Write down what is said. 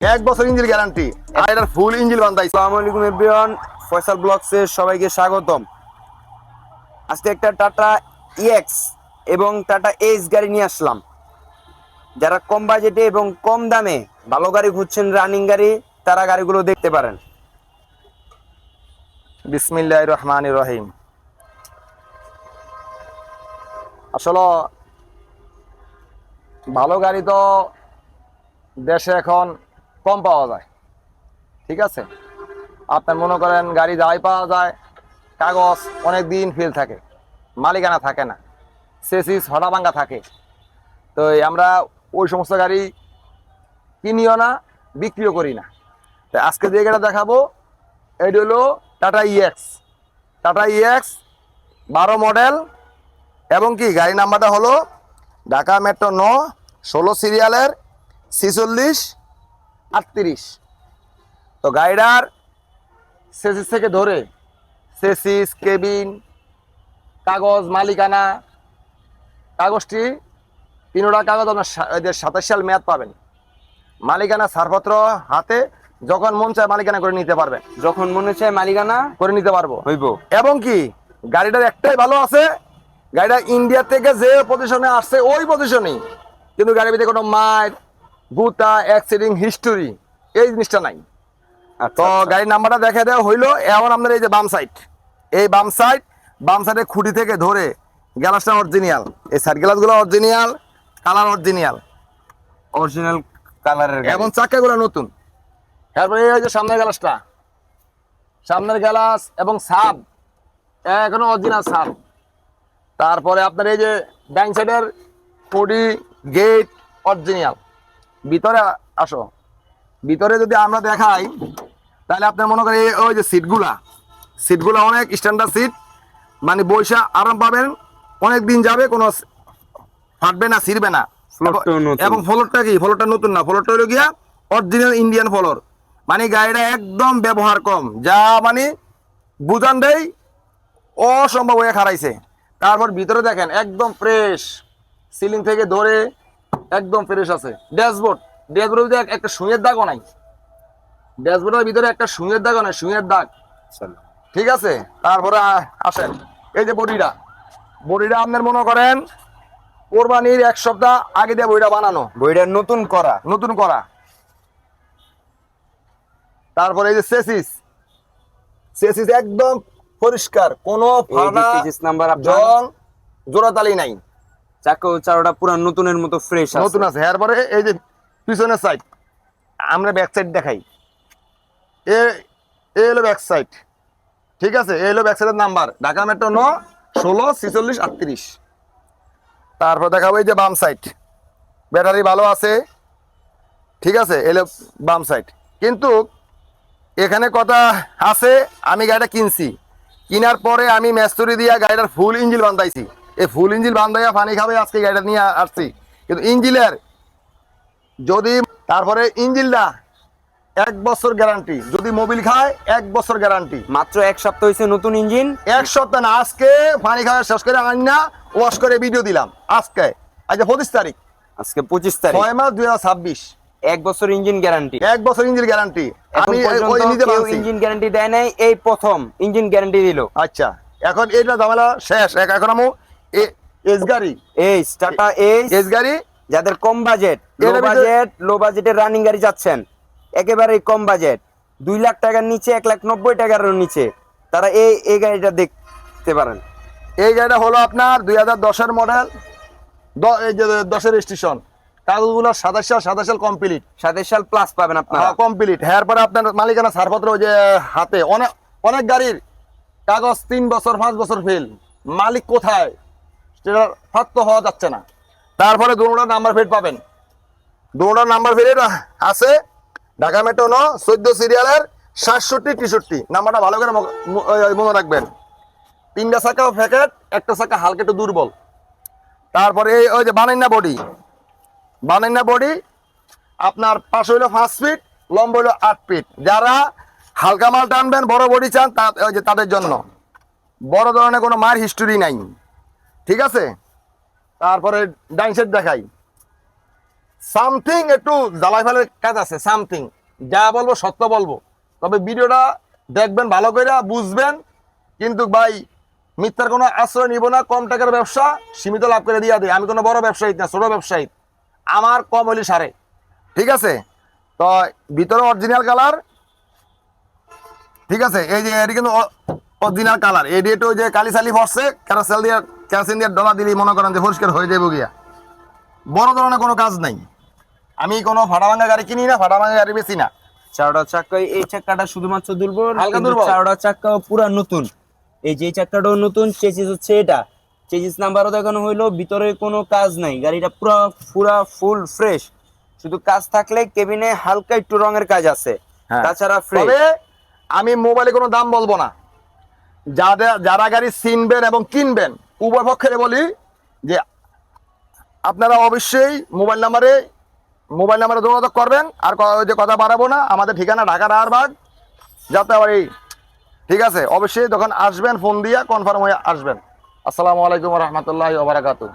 1 বছর engine guarantee আর এটার ফুল engine বান্ধাই। আসসালামু আলাইকুম এভরিওয়ান, ফয়সাল ব্লগসে সবাইকে স্বাগতম। আজকে একটা টাটা ইএক্স এবং টাটা এস গাড়ি নিয়ে আসলাম। যারা কম বাজেটে এবং কম দামে ভালো গাড়ি খুঁজছেন, রানিং গাড়ি, তারা গাড়িগুলো দেখতে পারেন। বিসমিল্লাহির রহমানির রহিম। আসলে ভালো গাড়ি তো দেশে এখন কম পাওয়া যায়, ঠিক আছে। আপনার মনে করেন গাড়ি যাই পাওয়া যায়, কাগজ অনেক দিন ফেল থাকে, মালিকানা থাকে না, সেসিস হটা ভাঙ্গা থাকে। তো আমরা ওই সমস্ত গাড়ি কিনিও না, বিক্রিও করি না। তো আজকে যে গাড়িটা দেখাবো এটি হলো tata EX. Tata EX 12 model এবং কি গাড়ি নাম্বারটা হলো ঢাকা মেট্রো 9 16 সিরিয়ালের 4638। তো গাড়িটার সেসিস থেকে ধরে সেসিস, কেবিন, কাগজ, মালিকানা, কাগজটি 3টা কাগজ আপনার 27 সাল মেয়াদ পাবেন। মালিকানা ছাড়পত্র হাতে, যখন মন চায় মালিকানা করে নিতে পারবেন, যখন মনে চায় মালিকানা করে নিতে পারবো হইব। এবং কি গাড়িটার একটাই ভালো আছে, গাড়িটা ইন্ডিয়া থেকে যে পজিশনে আসছে ওই পজিশনেই, কিন্তু গাড়ির ভিতরে কোনো মার, গুতা, অ্যাক্সিডেন্ট হিস্টোরি এই জিনিসটা নাই। তো গাড়ির নাম্বারটা দেখে দেওয়া হইলো। এখন আপনার এই যে বাম সাইড, এই বাম সাইডের খুঁটি থেকে ধরে গ্লাসটা অরিজিনাল, এই সাইড গ্লাসগুলো অরিজিনাল, কালার অরিজিনাল কালারের এবং চাকাগুলো নতুন। তারপরে এই যে সামনের গ্লাস এবং সাব এখনো অরিজিনাল সাব। তারপরে আপনার এই যে ডাইন সাইডের খুঁটি, গেট অরিজিনাল। ভিতরে আসো, ভিতরে যদি আমরা দেখাই তাহলে আপনার মনে করেন ওই যে সিটগুলা অনেক স্ট্যান্ডার্ড সিট, মানে বৈশা আরাম পাবেন, অনেক দিন যাবে, কোনো ফাটবে না, ছিঁড়বে না। এবং ফ্লোরটা নতুন না, ফ্লোরটা হলো গিয়া অরিজিনাল ইন্ডিয়ান ফ্লোর। মানে গাড়িটা একদম ব্যবহার কম, যা মানে বুঝান দেয় অসম্ভব হয়ে খারাইছে। তারপর ভিতরে দেখেন একদম ফ্রেশ, সিলিং থেকে ধরে একদম ফ্রেশ আছে। ড্যাশবোর্ডের একটা সুইয়ের দাগও নাই, ড্যাশবোর্ডের ভিতরে একটা সুইয়ের দাগও নাই, সুইয়ের দাগ, ঠিক আছে। তারপরে আসেন এই যে বডিটা আপনার মনে করেন কোরবানির 1 সপ্তাহ আগে দিয়ে বইটা বানানো, বইটা নতুন করা। তারপরে এই যে সেসিস একদম পরিষ্কার, কোনো ফাটা নাম্বার জং জোড়াতালি নাই, চাকাটা পুরো নতুনের মতো ফ্রেশ নতুন আছে। এরপরে এই যে পিছনের সাইড, আমরা ব্যাক সাইড দেখাই, এ হলো ব্যাক সাইড, ঠিক আছে। এই হলো ব্যাক সাইডের নাম্বার ঢাকা মেট্রো 9 16 46 38। তারপর দেখাবো এই যে বাম সাইড, ব্যাটারি ভালো আছে, ঠিক আছে। এলো বাম সাইড। কিন্তু এখানে কথা আছে, আমি গাড়িটা কিনছি, কেনার পরে আমি মেস্তরি দিয়া গাড়িটার ফুল ইঞ্জিন বান্ধাইছি। এই ফুল ইঞ্জিন বান্ধাইয়া পানি খাবে আজকে গাড়িটা নিয়ে আসছি। কিন্তু ইঞ্জিনের যদি, তারপরে ইঞ্জিনটা 1 বছর গ্যারান্টি, যদি মোবিল খায় 1 বছর গ্যারান্টি। মাত্র 1 সপ্তাহ হয়েছে নতুন ইঞ্জিন। 1 সপ্তাহ না, আজকে পানি খাওয়া শেষ করে আনি না, ওয়াশ করে ভিডিও দিলাম আজকে। আজ 25 তারিখ, আজকে 25 তারিখ, 6 মাস 2026। 1 বছর ইঞ্জিন গ্যারান্টি। 1 বছর ইঞ্জিন গ্যারান্টি। আমি ইঞ্জিন গ্যারান্টি দেয় নাই, এই প্রথম ইঞ্জিন গ্যারান্টি দিল। আচ্ছা, এখন এইটা ঝামেলা শেষ। এখন আমি এস গাড়ি, টাটা এস গাড়ি, যাদের কম বাজেট, লো বাজেটের রানিং গাড়ি যাচ্ছেন, একেবারে কম বাজেট, 2 লাখ টাকার নিচে, 1,90,000 টাকার নিচে, তারা এই গাড়িটা দেখতে পারেন। এই গাড়িটা হলো আপনার 2010-এর মডেল, এই যে 10-এর রেজিস্ট্রেশন, কাগজগুলো 27 সাল কমপ্লিট, 27 সাল প্লাস পাবেন আপনারা কমপ্লিট। এরপরে আপনার মালিকানা ছাড়পত্র ওই যে হাতে, অনেক গাড়ির কাগজ 3 বছর 5 বছর ফেল, মালিক কোথায় সেটা সত্য হওয়া যাচ্ছে না। তারপরে দুটোটা নাম্বার প্লেট পাবেন, দুটোটা নাম্বার প্লেট আছে ঢাকা মেট্রো 9 14 সিরিয়ালের 67 63 নাম্বারটা ভালো করে মনে রাখবেন। 3টা চাকা প্যাকেট, একটা চাকা হালকা একটু দুর্বল। তারপরে ওই যে বানাইনা বডি আপনার পাশে হইলো 5 ফিট, লম্বা হইলো 8 ফিট। যারা হালকা মাল টানবেন, বড় বডি চান, ওই যে তাদের জন্য। বড় ধরনের কোনো মার হিস্টোরি নাই, ঠিক আছে। তারপরে ডাইন সাইড দেখাই, সামথিং একটু জ্বালাই ফেলার কাজ আছে, সামথিং। যা বলবো সত্য বলবো, তবে ভিডিওটা দেখবেন ভালো করে, বুঝবেন। কিন্তু ভাই মিথ্যার কোনো আশ্রয় নিব না। কম টাকার ব্যবসা সীমিত লাভ করে দিয়া দিই। আমি কোনো বড় ব্যবসায়ী না, ছোট ব্যবসায়ী। আমার কম হলি সারে, ঠিক আছে? তো ভিতরে অরিজিনাল কালার, ঠিক আছে? এই যে এটি কিন্তু অরিজিনাল কালার। এটি একটু ওই যে কালি সালি ফসছে, ক্যারাসেল দিয়ে ক্যারাসিন দিয়ে ডলা দিলেই মনে করেন যে পরিষ্কার হয়ে যাবো গিয়া। বড় ধরনের কোনো কাজ নাই। আমি কোনো ফাটা ভাঙা গাড়ি কিনি না, ফাটা ভাঙা গাড়ি বেশি না। চারটা চাক্কা, এই চাক্কাটা শুধুমাত্র দুর্বল, হালকা কিন্তু দুর্বল। চারটা চাক্কাও পুরা নতুন। এই যে এই চাক্কাটাও নতুন, চেসিস হচ্ছে এটা, চেসিস নাম্বারও দেখানো হইলো, ভিতরে কোনো কাজ নাই, গাড়িটা পুরা পুরা ফুল ফ্রেশ। শুধু কাজ থাকলে কেবিনে হালকা একটু রঙের কাজ আছে, হ্যাঁ। তাছাড়া ফ্রেশ। তবে আমি মোবাইলে কোনো দাম বলবো না। যারা গাড়ি চিনবেন এবং কিনবেন উভয় পক্ষে বলি যে আপনারা অবশ্যই মোবাইল নাম্বারে যোগাযোগ করবেন। আর ওই যে কথা বাড়াবো না, আমাদের ঠিকানা ঢাকা রাহারবাগ যাত্রাবাড়ি, ঠিক আছে? অবশ্যই যখন আসবেন ফোন দিয়ে কনফার্ম হয়ে আসবেন। আসসালামু আলাইকুম রহমতুল্লাহ ওয়া বারাকাতুহু।